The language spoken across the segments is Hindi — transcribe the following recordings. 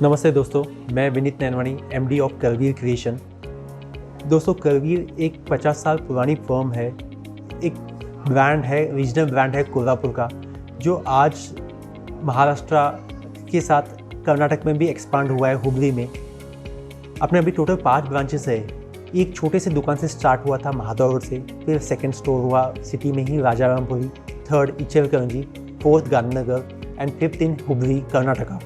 नमस्ते दोस्तों, मैं Vineet Nainwani, MD of Karveer creation. दोस्तों, करवीर एक 50 साल पुरानी फर्म है। एक ब्रांड है, रीजनल ब्रांड है कोल्हापुर का, जो आज महाराष्ट्र के साथ कर्नाटक में भी एक्सपांड हुआ है, हुबली में। अपने अभी टोटल 5 ब्रांचेस है। एक छोटे से दुकान से स्टार्ट हुआ था महाधव रोड से, फिर सेकंड स्टोर हुआ सिटी में ही Rajarampuri, third Ichalkaranji, fourth Gandhinagar and fifth in Hubli Karnataka.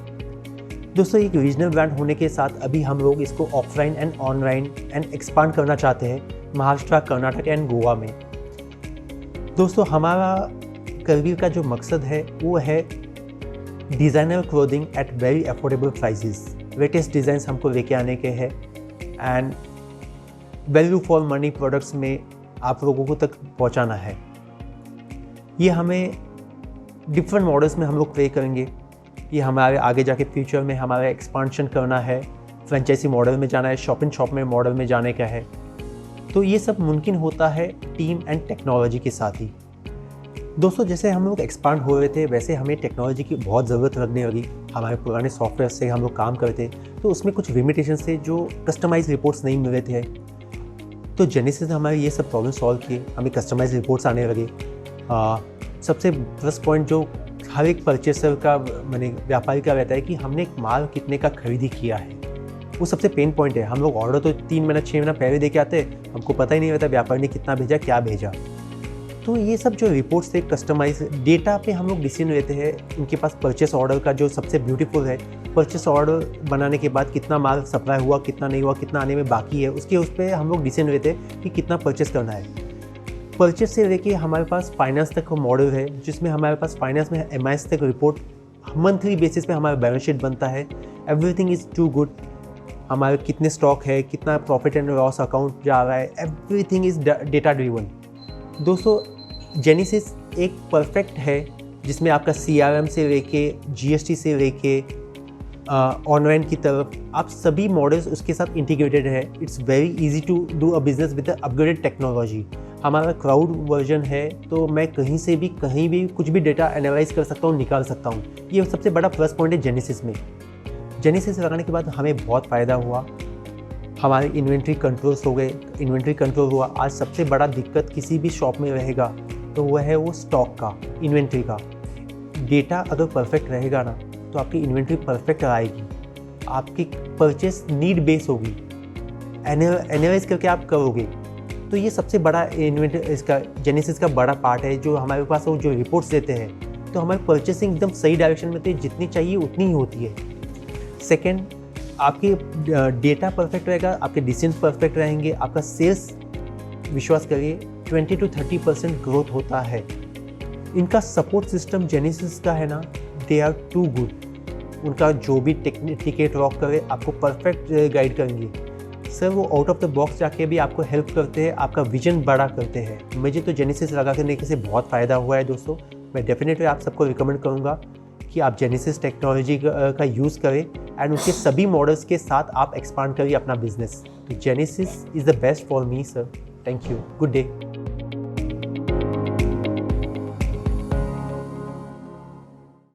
दोस्तों, एक रीजनल ब्रांड होने के साथ अभी हम लोग इसको offline and online and expand करना चाहते हैं महाराष्ट्र, कर्नाटक एंड गोवा में। दोस्तों, हमारा करवीर का जो मकसद है वो है designer clothing at very affordable prices. Latest designs हमको लेके आने के हैं and value for money products में आप लोगों को तक पहुंचाना है। ये हमें डिफरेंट मॉडल्स में हम लोग प्ले करेंगे। ये हमारे आगे जाके फ्यूचर में हमारा एक्सपांशन करना है, फ्रेंचाइजी मॉडल में जाना है, शॉप इन शॉप में मॉडल में जाने का है। तो ये सब मुमकिन होता है टीम एंड टेक्नोलॉजी के साथ ही। दोस्तों, जैसे हम लोग एक्सपांड हो रहे थे वैसे हमें टेक्नोलॉजी की बहुत ज़रूरत लगने लगी। हमारे पुराने सॉफ्टवेयर से हम लोग काम करते तो उसमें कुछ लिमिटेशन थे, जो कस्टमाइज रिपोर्ट्स नहीं मिल रहे थे। तो जेनेसिस ने हमारे ये सब प्रॉब्लम सॉल्व किए, हमें कस्टमाइज रिपोर्ट्स आने लगे। सबसे प्लस पॉइंट जो हर एक परचेसर का, मैंने व्यापारी का रहता है कि हमने एक माल कितने का खरीदी किया है, वो सबसे पेन पॉइंट है। हम लोग ऑर्डर तो 3 महीना 6 महीना पहले दे के आते हैं, हमको पता ही नहीं रहता व्यापारी ने कितना भेजा, क्या भेजा। तो ये सब जो रिपोर्ट्स थे, कस्टमाइज डेटा पे हम लोग डिसीजन लेते हैं। उनके पास परचेस ऑर्डर का जो सबसे ब्यूटीफुल है, परचेस ऑर्डर बनाने के बाद कितना माल सप्लाई हुआ, कितना नहीं हुआ, कितना आने में बाकी है, उसके उस पर हम लोग डिसीजन लेते हैं कि कितना परचेस करना है। परचेस से लेके हमारे पास फाइनेंस तक का मॉडल है, जिसमें हमारे पास फाइनेंस में एमआईएस तक रिपोर्ट मंथली बेसिस पे हमारा बैलेंस शीट बनता है। Everything is too good. हमारे कितने स्टॉक है, कितना प्रॉफिट एंड लॉस अकाउंट जा रहा है, एवरीथिंग इज़ डेटा ड्रिवन। दोस्तों, जेनेसिस एक परफेक्ट है जिसमें आपका CRM से लेके GST से लेके ऑनलाइन की तरफ आप सभी मॉडल्स उसके साथ इंटीग्रेटेड है। It's very easy to do a business with upgraded technology. हमारा क्लाउड वर्जन है, तो मैं कहीं से भी कहीं भी कुछ भी डेटा एनालाइज कर सकता हूँ, निकाल सकता हूँ। ये सबसे बड़ा प्लस पॉइंट है जेनेसिस में। जेनेसिस लगाने के बाद हमें बहुत फ़ायदा हुआ। हमारे इन्वेंट्री कंट्रोल्स हो गए, इन्वेंट्री कंट्रोल हुआ। आज सबसे बड़ा दिक्कत किसी भी शॉप में रहेगा तो वह है वो स्टॉक का, इन्वेंट्री का। डेटा अगर परफेक्ट रहेगा ना, तो आपकी इन्वेंट्री परफेक्ट आएगी, आपकी परचेस नीड बेस होगी, एनालाइज करके आप करोगे। तो ये सबसे बड़ा इन्वेंट्री इसका जेनेसिस का बड़ा पार्ट है, जो हमारे पास वो जो रिपोर्ट्स देते हैं तो हमारी परचेसिंग एकदम सही डायरेक्शन में, तो जितनी चाहिए उतनी ही होती है। सेकेंड, आपके डेटा परफेक्ट रहेगा, आपके डिसीजन परफेक्ट रहेंगे, आपका सेल्स, विश्वास करिए, 20 to 30% ग्रोथ होता है। इनका सपोर्ट सिस्टम जेनेसिस का है ना, दे आर टू गुड। उनका जो भी टिकट लॉक करे आपको परफेक्ट गाइड करेंगे सर। वो आउट ऑफ द बॉक्स जाके भी आपको हेल्प करते हैं, आपका विजन बड़ा करते हैं। मुझे तो जेनेसिस लगा करने से बहुत फ़ायदा हुआ है। दोस्तों, मैं डेफिनेटली आप सबको रिकमेंड करूँगा कि आप जेनेसिस टेक्नोलॉजी का यूज़ करें एंड उसके सभी मॉडल्स के साथ आप एक्सपांड करिए अपना business. Genesis is the best for me sir. Thank you, good day.